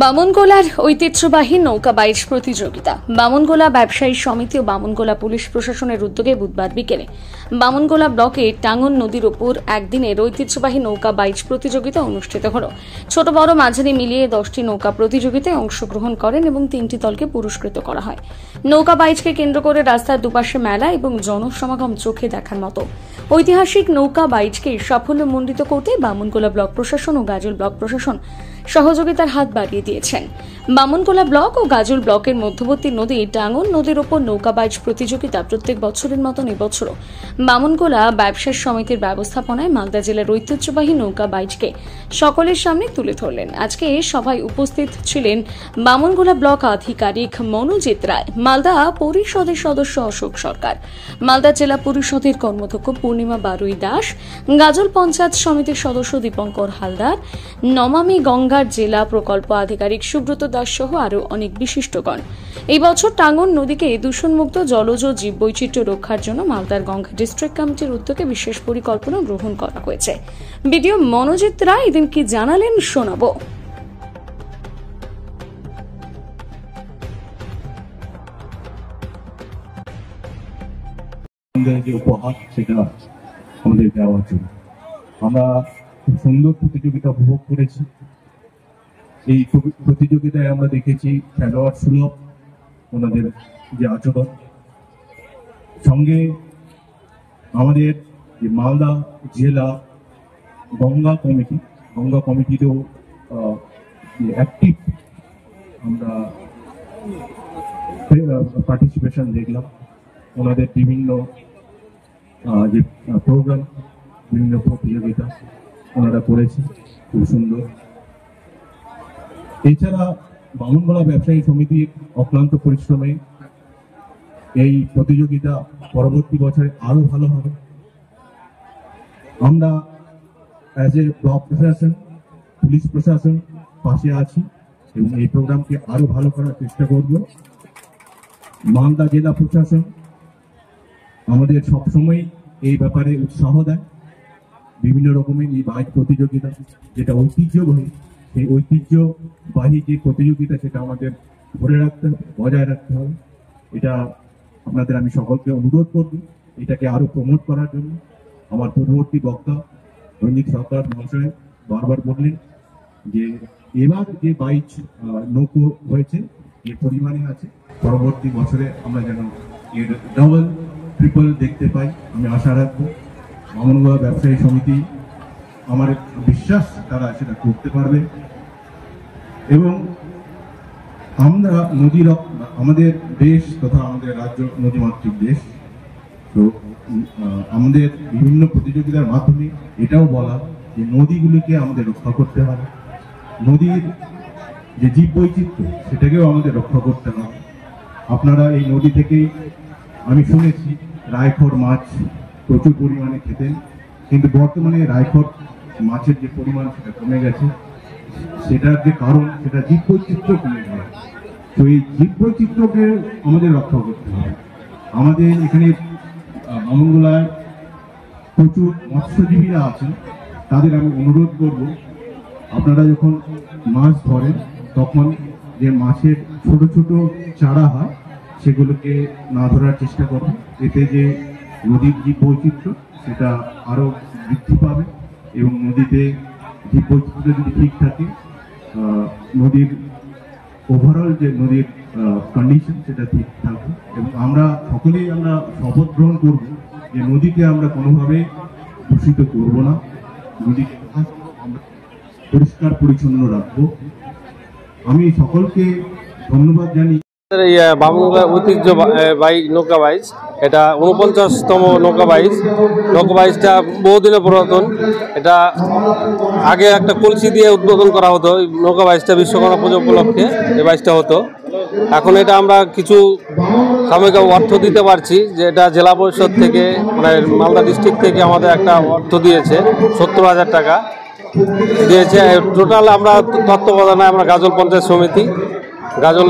বামনগোলার ঐতিহ্যবাহী নৌকা বাইচ প্রতিযোগিতা। বামনগোলা ব্যবসায়ী সমিতি ও বামনগোলা পুলিশ প্রশাসনের উদ্যোগে বুধবার বিকেলে বামনগোলা ব্লকে টাঙ্গন নদীর ওপর একদিনের ঐতিহ্যবাহী নৌকা বাইচ প্রতিযোগিতা অনুষ্ঠিত হল। ছোট বড় মাঝারি মিলিয়ে 10টি নৌকা প্রতিযোগিতায় অংশগ্রহণ করেন এবং 3টি দলকে পুরস্কৃত করা হয়। নৌকা বাইচকে কেন্দ্র করে রাস্তার দুপাশে মেলা এবং জনসমাগম চোখে দেখার মতো। ঐতিহাসিক নৌকা বাইচকে সাফল্যমণ্ডিত করতে বামনগোলা ব্লক প্রশাসন ও গাজল ব্লক প্রশাসন সহযোগিতার হাত বাড়িয়ে দিয়েছেন। বামনগোলা ব্লক ও গাজল ব্লকের মধ্যবর্তী নদী টাঙ্গন নদীর ওপর নৌকা বাইচ প্রতিযোগিতা প্রত্যেক বছরের মতন এবছরও বামনগোলা ব্যবসায়ী সমিতির ব্যবস্থাপনায় মালদা জেলার ঐতিহ্যবাহী নৌকা বাইচকে সকলের সামনে তুলে ধরলেন। আজকে সভায় উপস্থিত ছিলেন বামনগোলা ব্লক আধিকারিক মনোজিৎ রায়, মালদা পরিষদের সদস্য অশোক সরকার, মালদা জেলা পরিষদের কর্মাধ্যক্ষ পূর্ণিমা বারুই দাস, গাজল পঞ্চায়েত সমিতির সদস্য দীপঙ্কর হালদার, নমামি গঙ্গার জেলা প্রকল্প আধিকারিক সুব্রত দাস সহ আরও অনেক বিশিষ্টগণ। এই বছর টাঙ্গন নদীকে দূষণমুক্ত জলজ জীববৈচিত্র্য রক্ষার জন্য মালদার গঙ্গা ডিস্ট্রিক্ট কমিটির উদ্যোগে বিশেষ পরিকল্পনা গ্রহণ করা হয়েছে। বিডিও মনোজিৎ রায় এদিন কি জানালেন শোনাবো। যে উপহার সেটা আমাদের দেওয়ার জন্য আমরা খুব সুন্দর প্রতিযোগিতা উপভোগ করেছি। এই প্রতিযোগিতায় আমরা দেখেছি খেলোয়াড় সুলভ ওনাদের যে আচরণ, সঙ্গে আমাদের যে মালদা জেলা গঙ্গা কমিটিরও অ্যাক্টিভ আমরা পার্টিসিপেশন দেখলাম। ওনাদের বিভিন্ন যে প্রোগ্রাম, বিভিন্ন প্রতিযোগিতা ওনারা করেছে, খুব সুন্দর। এছাড়া বামনগোলা ব্যবসায়ী সমিতির অক্লান্ত পরিশ্রমে এই প্রতিযোগিতা পরবর্তী বছরে আরো ভালো হবে। আমরা অ্যাজ এ ব্লক প্রশাসন, পুলিশ প্রশাসন পাশে আছি এবং এই প্রোগ্রামকে আরো ভালো করার চেষ্টা করব। মালদা জেলা প্রশাসন আমাদের সবসময় এই ব্যাপারে উৎসাহ দেয়। বিভিন্ন রকমের এই বাইক প্রতিযোগিতা যেটা ঐতিহ্যবাহী, সেই ঐতিহ্যবাহী যে প্রতিযোগিতা সেটা আমাদের ধরে রাখতে হবে, বজায় রাখতে হবে। এটা আপনাদের আমি সকলকে অনুরোধ করব এটাকে আরো প্রমোট করার জন্য। আমার পূর্ববর্তী বক্তা রঞ্জিত সরকার মহাশয় বারবার বললেন যে এবার যে বাইচ নৌকো হয়েছে যে পরিমাণে আছে, পরবর্তী বছরে আমরা যেন এর ডাবল ট্রিপল দেখতে পাই, আমি আশা রাখবো। বামনগোলা ব্যবসায়ী সমিতি আমার বিশ্বাস তারা সেটা করতে পারবে। এবং আমরা আমাদের দেশ তথা আমাদের রাজ্য নদীমাতৃক দেশ, তো আমাদের বিভিন্ন প্রতিযোগিতার মাধ্যমে এটাও বলা যে নদীগুলিকে আমাদের রক্ষা করতে হবে, নদীর যে জীববৈচিত্র্য সেটাকেও আমাদের রক্ষা করতে হবে। আপনারা এই নদী থেকেই আমি শুনেছি রায়খর মাছ প্রচুর পরিমাণে খেতেন, কিন্তু বর্তমানে রায়খর মাছের যে পরিমাণ সেটা কমে গেছে। সেটার যে কারণ সেটা জীববৈচিত্র্য কমে গেছে। তো এই জীববৈচিত্র্যকে আমাদের রক্ষা করতে হবে। আমাদের এখানে বামনগোলায় প্রচুর মৎস্যজীবীরা আছেন, তাদের আমি অনুরোধ করব আপনারা যখন মাছ ধরেন তখন যে মাছের ছোট ছোট চারা হয় সেগুলোকে না ধরার চেষ্টা করবে। এতে যে নদীর জীববৈচিত্র্য সেটা আরো বৃদ্ধি পাবে এবং নদীতে জীববৈচিত্র্য যদি ঠিক থাকে, নদীর ওভারঅল যে নদীর কন্ডিশন সেটা ঠিক থাকবে। এবং আমরা সকলেই শপথ গ্রহণ করব যে নদীকে আমরা কোনোভাবে দূষিত করব না, নদীকে আমরা পরিষ্কার পরিচ্ছন্ন রাখবো। আমি সকলকে ধন্যবাদ জানি। বামনগোলা ঐতিহ্যবাহী নৌকা বাইচ, এটা 49তম নৌকা বাইচটা বহুদিনের পুরাতন। এটা আগে একটা কলসি দিয়ে উদ্বোধন করা হতো। নৌকা বাইচটা বিশ্বকর্মা পুজো উপলক্ষে এই বাইচটা হতো। এখন এটা আমরা কিছু সাময়িক অর্থ দিতে পারছি, যে এটা জেলা পরিষদ থেকে মানে মালদা ডিস্ট্রিক্ট থেকে আমাদের একটা অর্থ দিয়েছে, 70,000 টাকা দিয়েছে। টোটাল আমরা তত্ত্বাবধানে আমরা গাজল পঞ্চায়েত সমিতি গাজল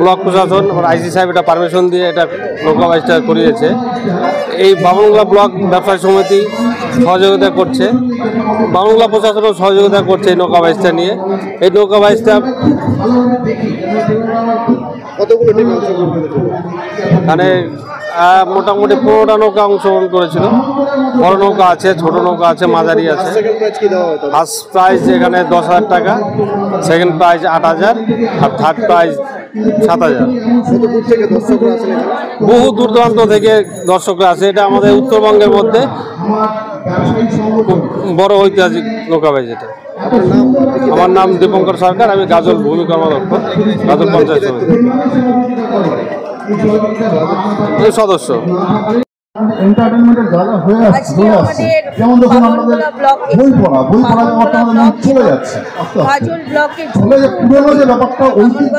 ব্লক প্রশাসন আইসি সাহেব এটা পারমিশন দিয়ে এটা নৌকা বাইচটা করিয়েছে। এই বামনগোলা ব্লক ব্যবসায়ী সমিতি সহযোগিতা করছে, বামনগোলা প্রশাসনও সহযোগিতা করছে এই নৌকা বাইচটা নিয়ে। এই নৌকা বাইচটা কতগুলো টিম অংশগ্রহণ করেছিল? এখানে মোটামুটি 15টা নৌকা অংশগ্রহণ করেছিল। বড় নৌকা আছে, ছোট নৌকা আছে, মাঝারি আছে। সেকেন্ড প্রাইজ কি দেওয়া হতো? ফার্স্ট প্রাইজ এখানে 10,000 টাকা, সেকেন্ড প্রাইজ 8,000 আর থার্ড প্রাইজ 7,000। কত দূর থেকে দর্শকরা আসেন এখানে? বহু দূর দূরান্ত থেকে দর্শকরা আছে। এটা আমাদের উত্তরবঙ্গের মধ্যে খুব বড় ঐতিহাসিক নৌকা বাইচ এটা। আপনার নাম? আমার নাম দীপঙ্কর সরকার, আমি গাজল ভূমি কর্মদক্ষ, গাজল পঞ্চায়েত সমিতির সদস্য। এন্টারটেনমেন্টের জায়গা হয়ে আসছে, যেমন দেখুন আমাদের বই পড়া ব্যাপারটা আমাদের চলে যাচ্ছে আস্তে আস্তে। ফলে যে পুরোনো যে ব্যাপারটা ঐতিহ্য,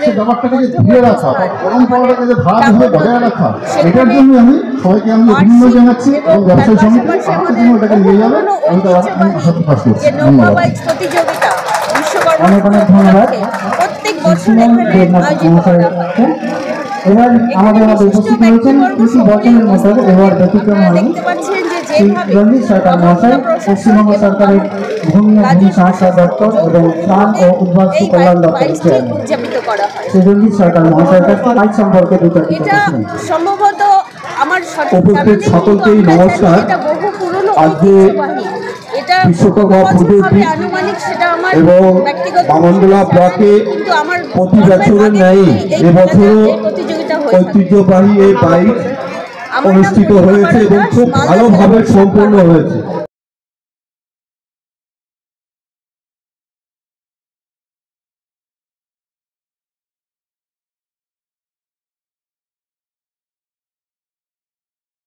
সেই ব্যাপারটাকে যে ধরে রাখা বা পরম্পরাটাকে যে ধারাবাহিকভাবে বজায় রাখা, এটার জন্য আমি সবাইকে আমি অভিনন্দন জানাচ্ছি এবং ব্যবসায়ী সমিতি আজকের জন্য এটাকে নিয়ে যাবে, আমি তার আশা প্রকাশ করছি। ধন্যবাদ, অনেক অনেক ধন্যবাদ। এবার আমাদের মধ্যে উপস্থিত হয়েছেন কৃষি বর্তমানের মতো এবার ব্যতিক্রম হয়নি। শ্রী রঞ্জিত সরকার মহাশয় পশ্চিমবঙ্গ সরকারের ভূমি ও ভূমি সংস্কার দপ্তর এবং ত্রাণ ও উদ্বাস্তু কল্যাণ দপ্তরের চেয়ারম্যান শ্রী রঞ্জিত সরকার মহাশয়ের কাছে বাইক সম্পর্কে দুটো সম্ভবত আমার উপস্থিত সকলকেই নমস্কার। আজকে বিশ্বকর্মা পুজোর দিন এবং বামনগোলা ব্লকে প্রতি বছরের ন্যায় এবছরও ঐতিহ্যবাহী এই বাইক অনুষ্ঠিত হয়েছে এবং খুব ভালোভাবে সম্পন্ন হয়েছে।